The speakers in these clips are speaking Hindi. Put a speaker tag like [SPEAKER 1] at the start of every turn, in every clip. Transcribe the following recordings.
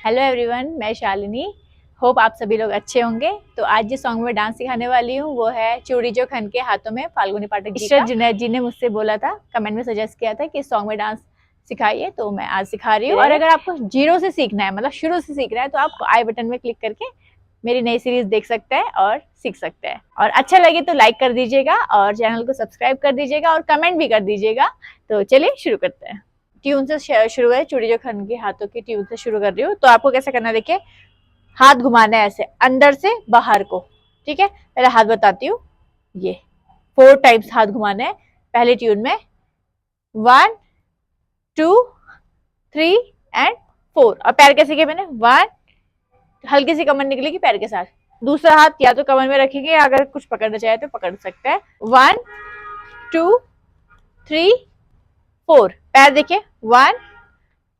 [SPEAKER 1] हेलो एवरीवन, मैं शालिनी। होप आप सभी लोग अच्छे होंगे। तो आज जिस सॉन्ग में डांस सिखाने वाली हूँ वो है चूड़ी जो खन के हाथों में, फाल्गुनी पाठक जी का। जुनैद जी ने मुझसे बोला था, कमेंट में सजेस्ट किया था कि इस सॉन्ग में डांस सिखाइए, तो मैं आज सिखा रही हूँ। और अगर आपको जीरो से सीखना है, मतलब शुरू से सीखना है, तो आप आई बटन में क्लिक करके मेरी नई सीरीज देख सकते हैं और सीख सकते हैं। और अच्छा लगे तो लाइक कर दीजिएगा और चैनल को सब्सक्राइब कर दीजिएगा और कमेंट भी कर दीजिएगा। तो चलिए शुरू करते हैं। ट्यून से शुरू है, चूड़ी जो खन के हाथों की ट्यून से शुरू कर रही हूँ। तो आपको कैसे करना है, देखिए, हाथ घुमाना है ऐसे अंदर से बाहर को। ठीक है, पहले हाथ बताती हूँ। ये 4 टाइम्स हाथ घुमाना है पहले ट्यून में। 1 2 3 एंड 4। और पैर कैसे किए मैंने, 1, हल्की सी कमर निकलेगी पैर के साथ। दूसरा हाथ या तो कमर में रखेंगे, अगर कुछ पकड़ना चाहे तो पकड़ सकते हैं। 1 2 3 4। पैर देखिए, 1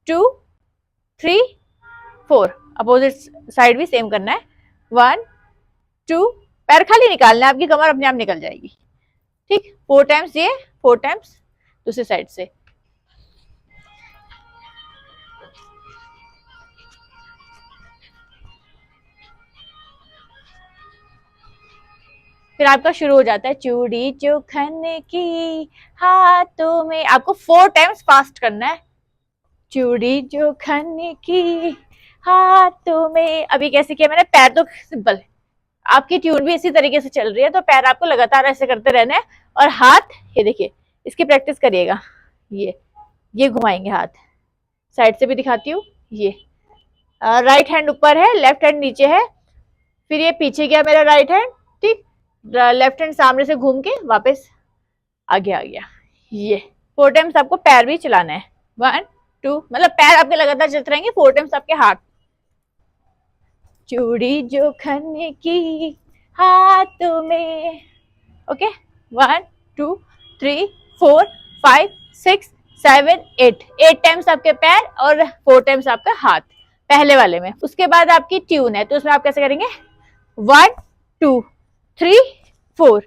[SPEAKER 1] 2 3 4। अपोजिट साइड भी सेम करना है। 1 2। पैर खाली निकालना है, आपकी कमर अपने आप निकल जाएगी। ठीक, 4 टाइम्स ये, 4 टाइम्स दूसरी साइड से। फिर आपका शुरू हो जाता है, चूड़ी जो खन की हाथों में। आपको 4 टाइम्स फास्ट करना है, चूड़ी जो खन की हाथों में। अभी कैसे किया मैंने, पैर तो सिंपल है, आपकी ट्यून भी इसी तरीके से चल रही है, तो पैर आपको लगातार ऐसे करते रहना है। और हाथ ये देखिए, इसकी प्रैक्टिस करिएगा। ये घुमाएंगे हाथ, साइड से भी दिखाती हूँ। ये राइट हैंड ऊपर है, लेफ्ट हैंड नीचे है। फिर ये पीछे गया मेरा राइट हैंड, ठीक, लेफ्ट हैंड सामने से घूम के वापस आगे आ गया। ये 4 टाइम्स आपको पैर भी चलाना है। 1 2, मतलब पैर आपके लगातार चलते रहेंगे। 4 टाइम्स आपके हाथ। चूड़ी जो खन की हाथों में। ओके, 1 2 3 4 5 6 7 8 टाइम्स आपके पैर और 4 टाइम्स आपका हाथ पहले वाले में। उसके बाद आपकी ट्यून है, तो उसमें आप कैसे करेंगे, 1 2 3 4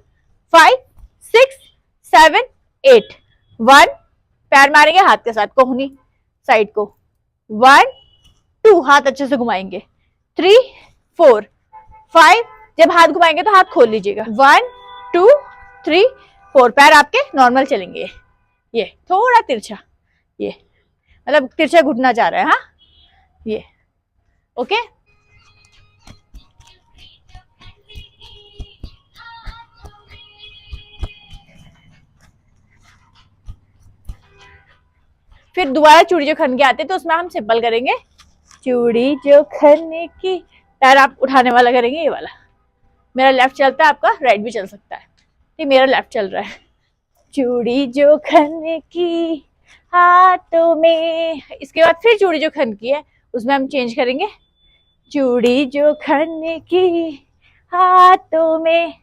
[SPEAKER 1] 5 6 7 8। 1 पैर मारेंगे हाथ के साथ, कोहनी साइड को। 1 2 हाथ अच्छे से घुमाएंगे। 3 4 5। जब हाथ घुमाएंगे तो हाथ खोल लीजिएगा। 1 2 3 4। पैर आपके नॉर्मल चलेंगे, ये थोड़ा तिरछा, ये मतलब तिरछा घुटना जा रहा है। हाँ, ये ओके। फिर दोबारा चूड़ी जो खन के आते तो उसमें हम सिंपल करेंगे, चूड़ी जो खन की। पैर आप उठाने वाला करेंगे, ये वाला। मेरा लेफ्ट चलता है, आपका राइट भी चल सकता है। ये मेरा लेफ्ट चल रहा है। चूड़ी जो खन की हाथों में। इसके बाद फिर चूड़ी जो खन की है उसमें हम चेंज करेंगे, चूड़ी जो खन की हाथों में।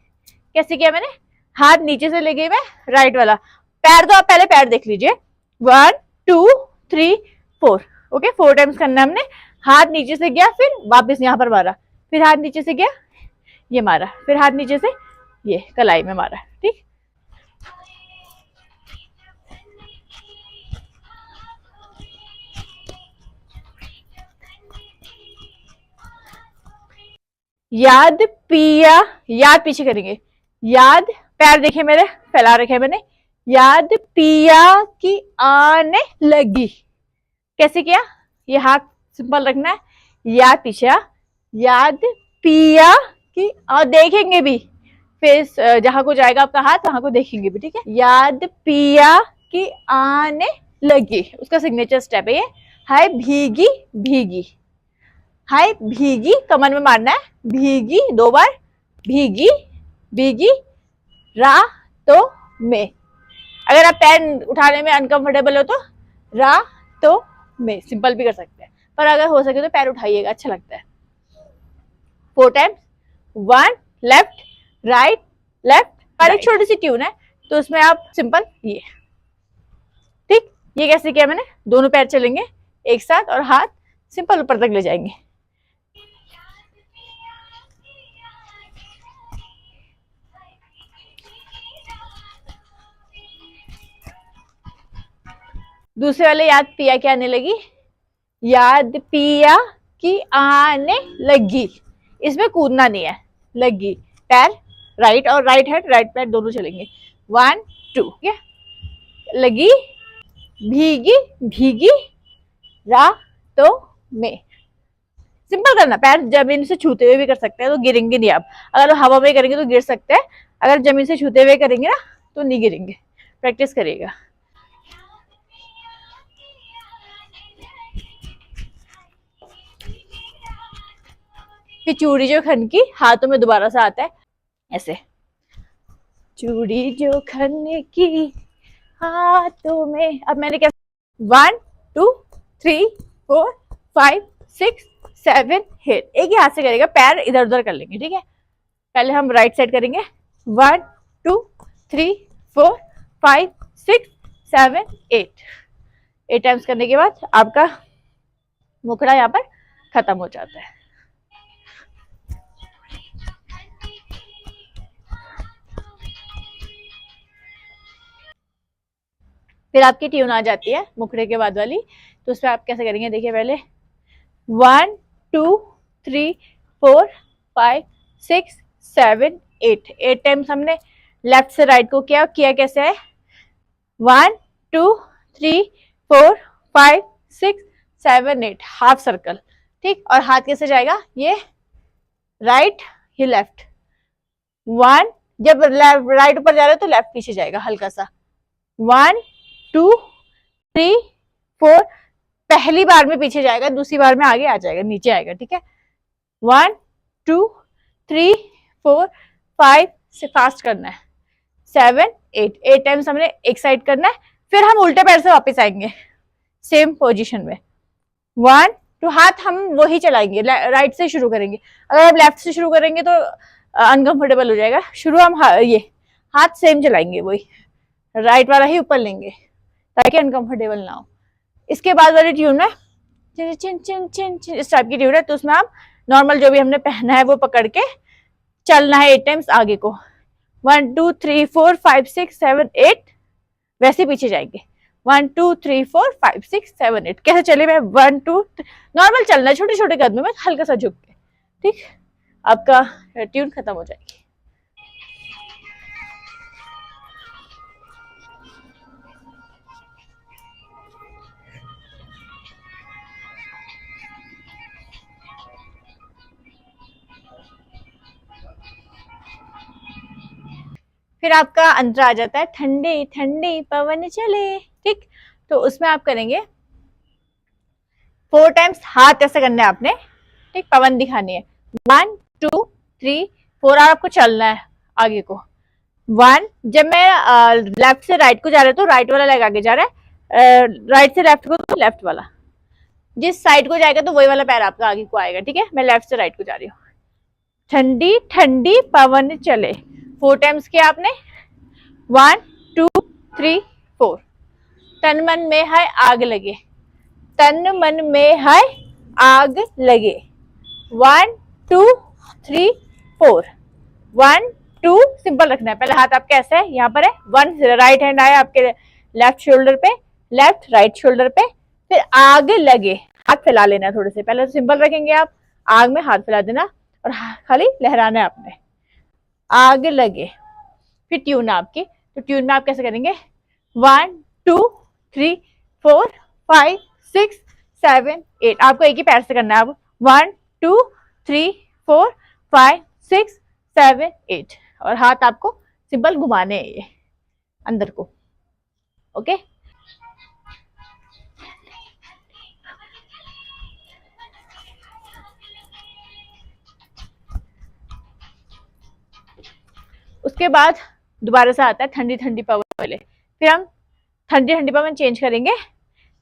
[SPEAKER 1] कैसे किया मैंने, हाथ नीचे से ले गई मैं, राइट वाला। पैर तो आप पहले पैर देख लीजिए। 1 2 3 4। ओके, 4 टाइम्स करना है हमने। हाथ नीचे से गया, फिर वापस यहाँ पर मारा, फिर हाथ नीचे से गया, ये मारा, फिर हाथ नीचे से ये कलाई में मारा। ठीक, याद पिया, याद पीछे करेंगे। याद, पैर देखे मेरे फैला रखे मैंने। याद पिया की आने लगी। कैसे किया, ये हाथ सिंपल रखना है, याद पीछे। याद पिया की, और देखेंगे भी, फिर जहां को जाएगा आपका हाथ वहां को देखेंगे भी। ठीक है, याद पिया की आने लगी, उसका सिग्नेचर स्टेप है ये। हाय भीगी भीगी, हाय भीगी कमर में मारना है, भीगी 2 बार। भीगी भीगी रातों में। अगर आप पैर उठाने में अनकंफर्टेबल हो तो रातों में सिंपल भी कर सकते हैं, पर अगर हो सके तो पैर उठाइएगा, अच्छा लगता है। 4 टाइम्स, 1 लेफ्ट राइट लेफ्ट। और एक छोटी सी ट्यून है तो उसमें आप सिंपल ये। ठीक, ये कैसे किया मैंने, दोनों पैर चलेंगे एक साथ और हाथ सिंपल ऊपर तक ले जाएंगे। दूसरे वाले याद पिया क्या आने लगी, याद पिया कि आने लगी, इसमें कूदना नहीं है, लगी, पैर राइट और राइट हैंड राइट पैर दोनों चलेंगे, 1 2, ठीक है। लगी, भीगी भीगी रातों में, सिंपल करना। पैर जमीन से छूते हुए भी कर सकते हैं तो गिरेंगे नहीं आप, अगर हवा में करेंगे तो गिर सकते हैं, अगर जमीन से छूते हुए करेंगे ना तो नहीं गिरेंगे। प्रैक्टिस करिएगा। फिर चूड़ी जो खन की हाथों में दोबारा से आता है ऐसे, चूड़ी जो खन की हाथों में। अब मैंने क्या, 1 2 3 4 5 6 7 8, एक ही हाथ से करेगा, पैर इधर उधर कर लेंगे, ठीक है। पहले हम राइट साइड करेंगे, 1 2 3 4 5 6 7 8 टाइम्स करने के बाद आपका मुखड़ा यहाँ पर खत्म हो जाता है। फिर आपकी ट्यून आ जाती है मुखड़े के बाद वाली, तो उसमें आप कैसे करेंगे देखिए, पहले 1 2 3 4 5 6 7 8 टाइम्स हमने लेफ्ट से राइट को किया कैसे है, 1 2 3 4 5 6 7 8, हाफ सर्कल, ठीक। और हाथ कैसे जाएगा, ये राइट ये लेफ्ट, 1, जब राइट ऊपर जा रहा है तो लेफ्ट पीछे जाएगा हल्का सा, 1 2 3 4, पहली बार में पीछे जाएगा, दूसरी बार में आगे आ जाएगा, नीचे आएगा, ठीक है। 1 2 3 4 5 से फास्ट करना है, 7 8 टाइम्स हमने एक साइड करना है। फिर हम उल्टे पैर से वापस आएंगे सेम पोजीशन में, 1 2, हाथ हम वही चलाएंगे, राइट से शुरू करेंगे, अगर आप लेफ्ट से शुरू करेंगे तो अनकंफर्टेबल हो जाएगा। शुरू हम ये हाथ सेम चलाएंगे, वही राइट वाला ही ऊपर लेंगे ताकि अनकंफर्टेबल ना हो। इसके बाद वाली ट्यून में चिन चिन चिन चिन चिन इस टाइप की ट्यून है, तो उसमें आप नॉर्मल जो भी हमने पहना है वो पकड़ के चलना है 8 टाइम्स आगे को, 1 2 3 4 5 6 7 8, वैसे पीछे जाएंगे, 1 2 3 4 5 6 7 8। कैसे चले मैं, 1 2 नॉर्मल चलना है, छोटे छोटे कदमों में हल्का सा झुक के, ठीक। आपका ट्यून खत्म हो जाएगी। फिर आपका अंतर आ जाता है, ठंडे ठंडे पवन चले, ठीक। तो उसमें आप करेंगे 4 टाइम्स, हाथ ऐसे करने हैं आपने, ठीक, पवन दिखानी है, 1 2 3 4, और आपको चलना है आगे को, 1, जब मैं लेफ्ट से राइट को जा रहा है तो राइट वाला लेग आगे जा रहा है, राइट से लेफ्ट को तो लेफ्ट वाला, जिस साइड को जाएगा तो वही वाला पैर आपका आगे को आएगा, ठीक है। मैं लेफ्ट से राइट को जा रही हूँ, ठंडी ठंडी पवन चले, 4 टाइम्स किया आपने, 1 2 3 4, तन मन में है आग लगे, तन मन में है आग लगे, 1 2 3 4, 1 2, सिंपल रखना है। पहले हाथ आपका ऐसा है, यहाँ पर है, 1 राइट हैंड आया आपके लेफ्ट शोल्डर पे, लेफ्ट राइट शोल्डर पे, फिर आग लगे, हाथ फैला लेना है थोड़े से, पहले तो सिंपल रखेंगे आप, आग में हाथ फैला देना और खाली लहराना है आपने, आग लगे। फिर ट्यून आपकी, तो ट्यून में आप कैसे करेंगे, 1 2 3 4 5 6 7 8, आपको एक ही पैर से करना है, आप 1 2 3 4 5 6 7 8, और हाथ आपको सिंपल घुमाने हैं ये अंदर को, ओके। उसके बाद दोबारा से आता है ठंडी ठंडी पवन वाले, फिर हम ठंडी ठंडी पवन चेंज करेंगे,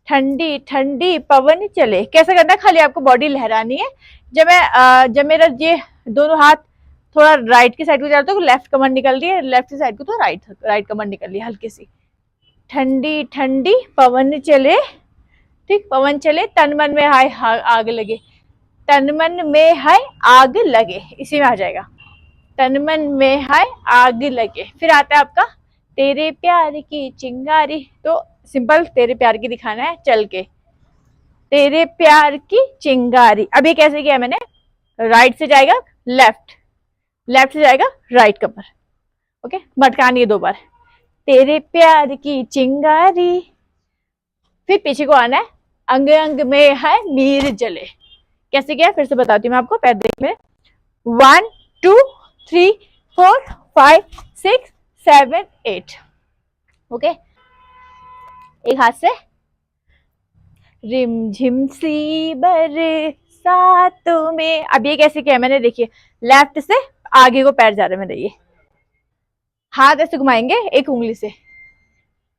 [SPEAKER 1] ठंडी ठंडी पवन चले। कैसे करना है, खाली आपको बॉडी लहरानी है। जब मेरा ये दोनों हाथ थोड़ा राइट की साइड को जा रहा है तो लेफ्ट कमर निकल रही है, लेफ्ट की साइड को तो राइट कमर निकल रही है हल्की सी, ठंडी ठंडी पवन चले, ठीक, पवन चले, तन मन में हाय आग लगे, तन मन में है आग लगे, इसी में आ जाएगा, तन मन में है आग लगे। फिर आता है आपका तेरे प्यार की चिंगारी, तो सिंपल तेरे प्यार की दिखाना है चल के, तेरे प्यार की चिंगारी। अब ये कैसे किया मैंने, राइट से जाएगा लेफ्ट, लेफ्ट से जाएगा राइट कमर, ओके, मटकानी है 2 बार। तेरे प्यार की चिंगारी, फिर पीछे को आना है, अंग अंग में है मीर जले। कैसे किया फिर से बताती हूँ मैं आपको, पैर देख में 1 2 3 4 5 6 7 8, ओके। एक हाथ से रिमझिम सी बरसातों में। अब ये कैसे किया मैंने, देखिए लेफ्ट से आगे को पैर जा रहे हैं मेरे, ये हाथ ऐसे घुमाएंगे एक उंगली से,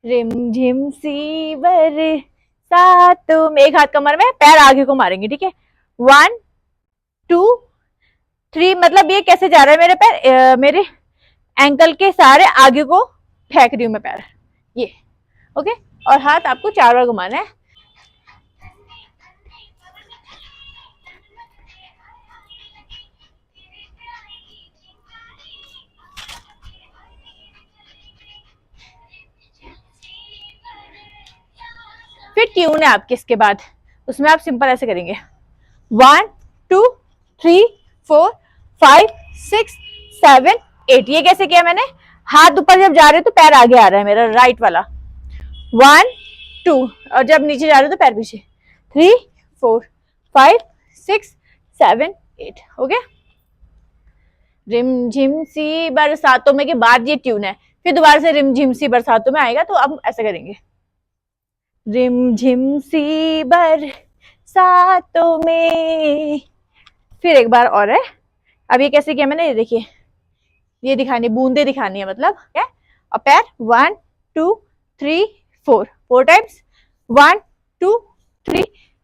[SPEAKER 1] रिमझिम सी बरसातों में, एक हाथ कमर में, पैर आगे को मारेंगे, ठीक है। 1 2 3, मतलब ये कैसे जा रहा है मेरे पैर, मेरे एंकल के सारे आगे को फेंक रही हूं मैं पैर, ये, ओके। और हाथ आपको 4 बार घुमाना है। फिर ट्यून है आपकी, इसके बाद उसमें आप सिंपल ऐसे करेंगे 1 2 3 4 5 6 7 8। ये कैसे किया मैंने, हाथ ऊपर जब जा रहे तो पैर आगे आ रहा है मेरा राइट वाला, 1 2, और जब नीचे जा रहे तो पैर पीछे, 3 4 5 6 7 8, ओके। रिमझिम सी बरसातों में के बाद ये ट्यून है, फिर दोबारा से रिमझिम सी बरसातों में आएगा, तो अब ऐसे करेंगे रिमझिम सी बरसातों में। फिर एक बार और है। अब ये कैसे किया मैंने, ये देखिए, ये दिखानी, बूंदे दिखानी है मतलब, क्या। और पैर 1 2 3 4 टाइम्स, 1 2 3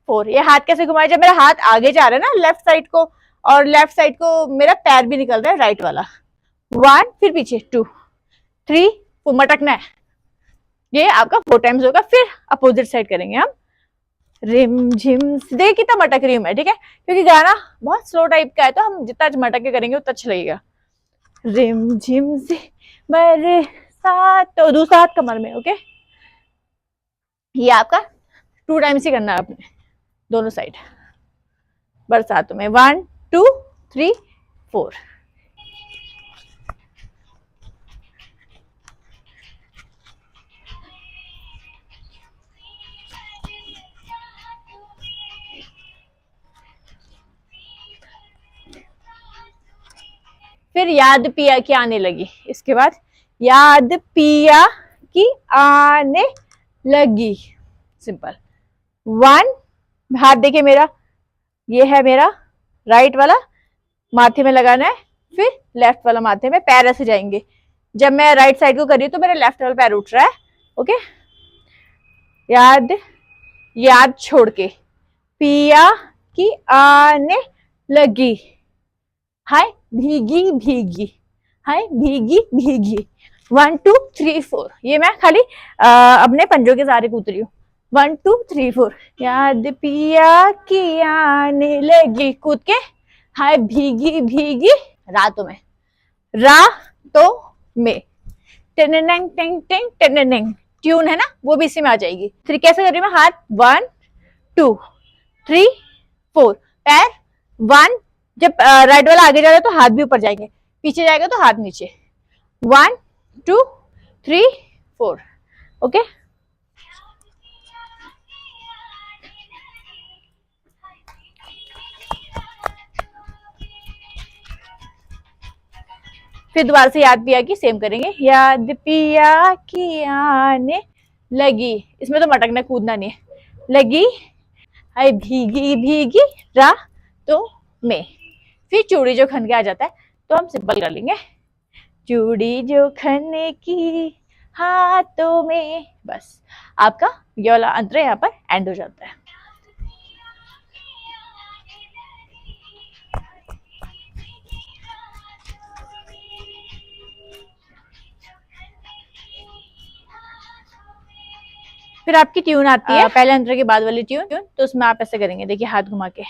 [SPEAKER 1] 4। ये हाथ कैसे घुमाया, जब मेरा हाथ आगे जा रहा है ना लेफ्ट साइड को, और लेफ्ट साइड को मेरा पैर भी निकल रहा है राइट वाला, 1, फिर पीछे 2 3 4, मटकना है, ये आपका 4 टाइम्स होगा। फिर अपोजिट साइड करेंगे हम, रिमझिम। देखिए कितना मटक रही हूं मैं, ठीक है, क्योंकि गाना बहुत स्लो टाइप का है, तो हम जितना मटक के करेंगे उतना अच्छा लगेगा। रिमझिम से बरसात, तो दूसरा हाथ कमर में, ओके। ये आपका 2 टाइम्स ही करना है आपने, दोनों साइड बरसातों में, 1 2 3 4। फिर याद पिया की आने लगी, इसके बाद याद पिया की आने लगी, सिंपल। 1, हाथ देखिए मेरा, ये है मेरा राइट वाला, माथे में लगाना है, फिर लेफ्ट वाला माथे में, पैर ऐसे जाएंगे। जब मैं राइट साइड को कर रही हूँ तो मेरा लेफ्ट वाला पैर उठ रहा है, ओके। याद, याद छोड़ के पिया की आने लगी, हाय भीगी भीगी, हाय भीगी भीगी, 1 2 3 4। ये मैं खाली अपने पंजों के सहारे कूद रही हूँ, 1 2 3 4। याद पिया की आने लगी, कूद के, हाय भीगी भीगी रातों में, रातों में, टेनेंग टेंग टेंग टेनेंग, ट्यून है ना, वो भी इसी में आ जाएगी। फिर कैसे कर रही हूँ मैं, हाथ 1 2 3 4, पैर 1, जब राइट वाला आगे जा रहा है तो हाथ भी ऊपर जाएंगे, पीछे जाएगा तो हाथ नीचे, 1 2 3 4, ओके। फिर दोबारा से याद पिया की सेम करेंगे, याद पिया की आने लगी, इसमें तो मटकना कूदना नहीं है, लगी हाय भीगी भीगी रातों में। फिर चूड़ी जो खन के आ जाता है तो हम सिंपल कर लेंगे, चूड़ी जो खन की हाथों में, बस आपका ये वाला अंतर यहाँ पर एंड हो जाता है। फिर आपकी ट्यून आती है पहले अंतर के बाद वाली ट्यून, तो उसमें आप ऐसे करेंगे, देखिए हाथ घुमा के,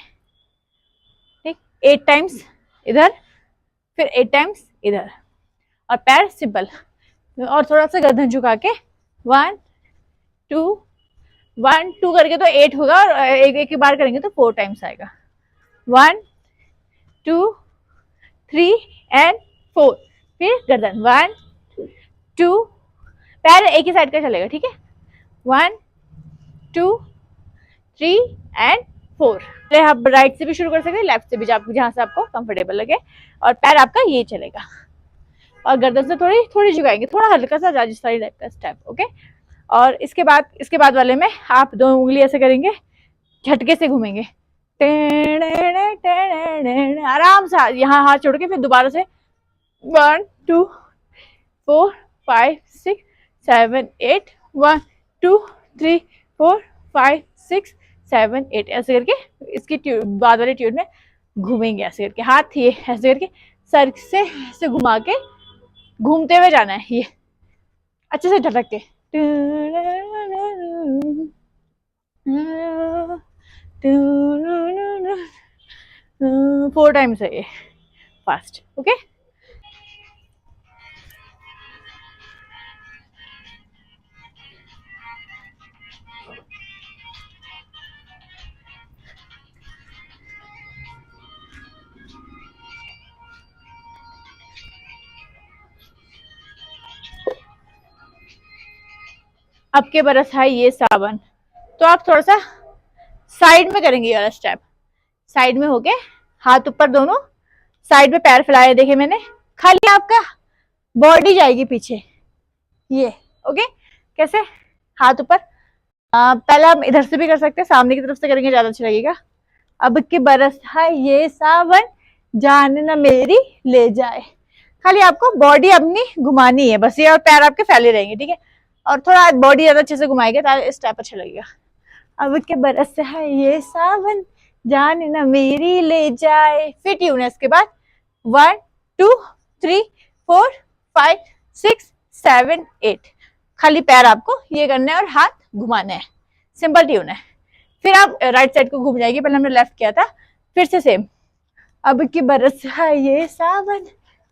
[SPEAKER 1] ठीक, 8 टाइम्स इधर, फिर 8 टाइम्स इधर, और पैर सिंपल, और थोड़ा सा गर्दन झुका के 1 2 1 2 करके तो 8 होगा, और एक एक बार करेंगे तो 4 टाइम्स आएगा। 1 2 3 एंड 4। फिर गर्दन 1 2, पैर एक ही साइड का चलेगा, ठीक है। 1 2 3 एंड 4। आप राइट से भी शुरू कर सकते हैं, लेफ्ट से भी, जहां से आपको कंफर्टेबल लगे। और पैर आपका ये चलेगा, और गर्दन से थोड़ी थोड़ी झुकाएंगे, थोड़ा हल्का सा राजस्थानी टाइप का स्टेप, ओके। और इसके बाद वाले में आप 2 उंगली ऐसे करेंगे, झटके से घूमेंगे, आराम से यहाँ हाथ छोड़ के, फिर दोबारा से 1 2 4 5 6 7 8, 1 2 3 4 5 6 7 8, ऐसे करके इसकी बाद वाली ट्यून में घूमेंगे, ऐसे करके हाथ ये ऐसे करके सर से ऐसे घुमा के घूमते हुए जाना है, ये अच्छे से झटक के। 4 टाइम्स है ये, फास्ट, ओके। अब के बरस है ये सावन, तो आप थोड़ा सा साइड में करेंगे ये वाला स्टेप, साइड में होके हाथ ऊपर, दोनों साइड में पैर फैलाए देखे मैंने, खाली आपका बॉडी जाएगी पीछे, ये, ओके। कैसे? हाथ ऊपर, पहले हम इधर से भी कर सकते हैं, सामने की तरफ से करेंगे ज्यादा अच्छा लगेगा। अब के बरस है ये सावन, जान न मेरी ले जाए, खाली आपको बॉडी अपनी घुमानी है बस, ये, और पैर आपके फैले रहेंगे, ठीक है। और थोड़ा बॉडी ज्यादा अच्छे से घुमाएंगे ताकि स्टेप अच्छा लगेगा। अब के बरस है ये सावन, जान न मेरी ले जाए, फिर ट्यून है इसके बाद 1 2 3 4 5 6 7 8, खाली पैर आपको ये करना है और हाथ घुमाना है, सिंपल ट्यून है। फिर आप राइट साइड को घूम जाएगी, पहले हमने लेफ्ट किया था, फिर से सेम। अब की बरस है ये सावन,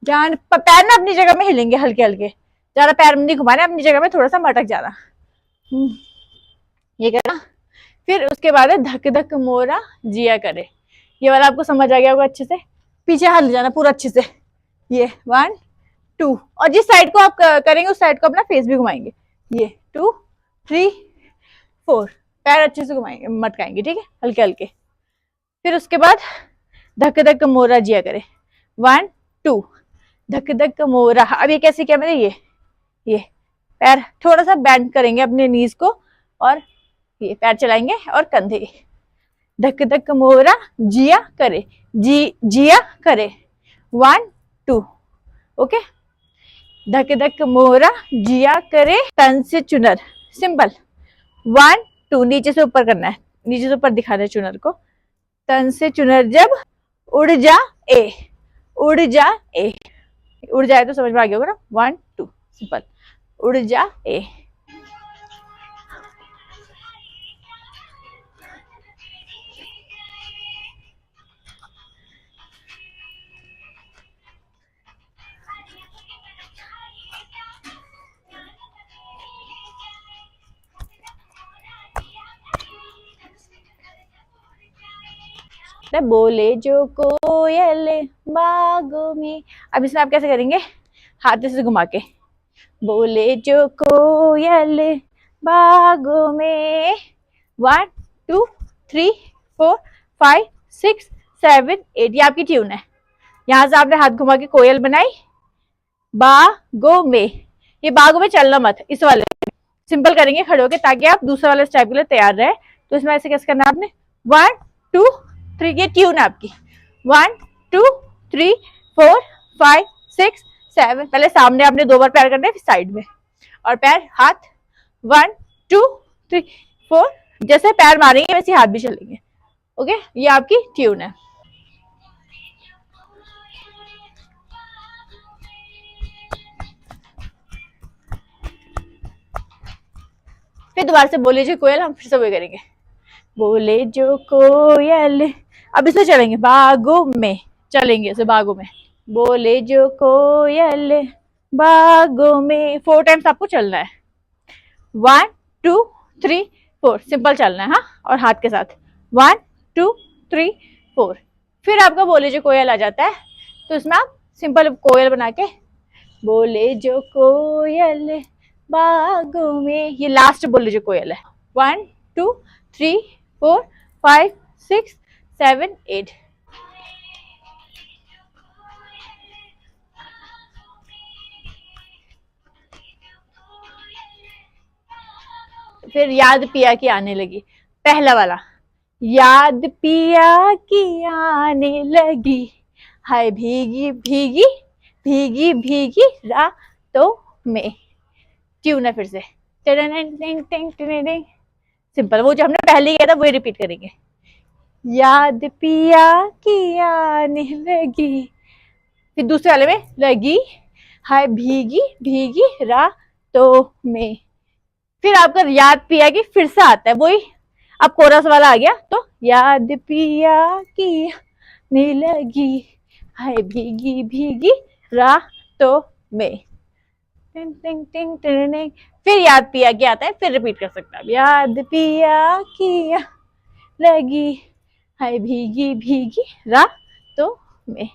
[SPEAKER 1] जान, पैर ना अपनी जगह में हिलेंगे हल्के हल्के, ज्यादा पैर नहीं घुमाना, अपनी जगह में थोड़ा सा मटक जाना, ये करना। फिर उसके बाद है धक धक मोरा जिया करे, ये वाला आपको समझ आ गया होगा अच्छे से, पीछे हल जाना पूरा अच्छे से, ये 1 2, और जिस साइड को आप करेंगे उस साइड को अपना फेस भी घुमाएंगे, ये 2 3 4, पैर अच्छे से घुमाएंगे, मटकाएंगे, ठीक है, हल्के हल्के। फिर उसके बाद धक धक मोरा जिया करे, 1 2, धक धक मोरा। अब ये कैसे किया मैंने, ये पैर थोड़ा सा बेंड करेंगे अपने नीज को, और ये पैर चलाएंगे और कंधे, धक धक मोरा जिया करे, जिया करे, 1 2, ओके। धक धक मोरा जिया करे, तन से चुनर, सिंपल, 1 2, नीचे से ऊपर करना है, नीचे से ऊपर दिखाना है चुनर को, तन से चुनर जब उड़ जा ए, उड़ जा ए, उड़ जाए तो समझ में आ गया होगा ना, 1 2, सिंपल, उड़ जा ए। बोले जो कोयल बागों में, अब इसमें आप कैसे करेंगे, हाथ से घुमा के, बोले जो कोयल बागों में, 1 2 3 4 5 6 7 8, ये आपकी ट्यून है। यहां से आपने हाथ घुमा के कोयल बनाई, बागों में, ये बागों में चलना मत, इस वाले सिंपल करेंगे खड़े होके, ताकि आप दूसरे वाले स्टेप के लिए तैयार रहे। तो इसमें ऐसे कैसे करना है आपने, 1 2 3, ये ट्यून है आपकी, 1 2 3 4 5 6 7, पहले सामने आपने 2 बार पैर करने हैं, फिर साइड में, और पैर हाथ 1 2 3 4, जैसे पैर मारेंगे वैसे हाथ भी चलेंगे, ओके। ये आपकी ट्यून है। फिर दोबारा से बोले जो कोयल, हम फिर से वही करेंगे, बोले जो कोयल, अब इसे चलेंगे बागों में, चलेंगे इसे बागों में, बोले जो कोयल बागों में, 4 टाइम्स आपको चलना है, 1 2 3 4, सिंपल चलना है हाँ, और हाथ के साथ 1 2 3 4। फिर आपका बोले जो कोयल आ जाता है, तो इसमें आप सिंपल कोयल बना के, बोले जो कोयल बागों में, ये लास्ट बोले जो कोयल है। 1 2 3 4 5 6 7 8। फिर याद पिया की आने लगी, पहला वाला, याद पिया की आने लगी, हाय भीगी भीगी भीगी भीगी रातों में। ट्यून है फिर से, सिंपल, वो जो हमने पहले किया था वही रिपीट करेंगे। याद पिया की आने लगी, फिर दूसरे वाले में लगी, हाय भीगी भीगी रातों में। फिर आपका याद पिया की फिर से आता है वही, अब कोरस वाला आ गया, तो याद पिया की आने लगी, हाय भीगी भीगी रातों में। टिंग टिंग टिंग टिंग। फिर याद पिया की आता है, फिर रिपीट कर सकता है, याद पिया की लगी, हाय भीगी भीगी रातों में।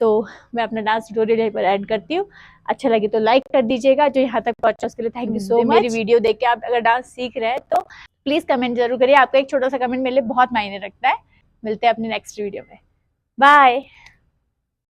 [SPEAKER 1] तो मैं अपना डांस ट्यूटोरियल यहीं पर एंड करती हूँ। अच्छा लगे तो लाइक कर दीजिएगा, जो यहाँ तक पहुंचा उसके लिए थैंक यू सो मच। मेरी वीडियो देख के आप अगर डांस सीख रहे हैं तो प्लीज कमेंट जरूर करिए, आपका एक छोटा सा कमेंट मेरे लिए बहुत मायने रखता है। मिलते हैं अपने नेक्स्ट वीडियो में, बाय।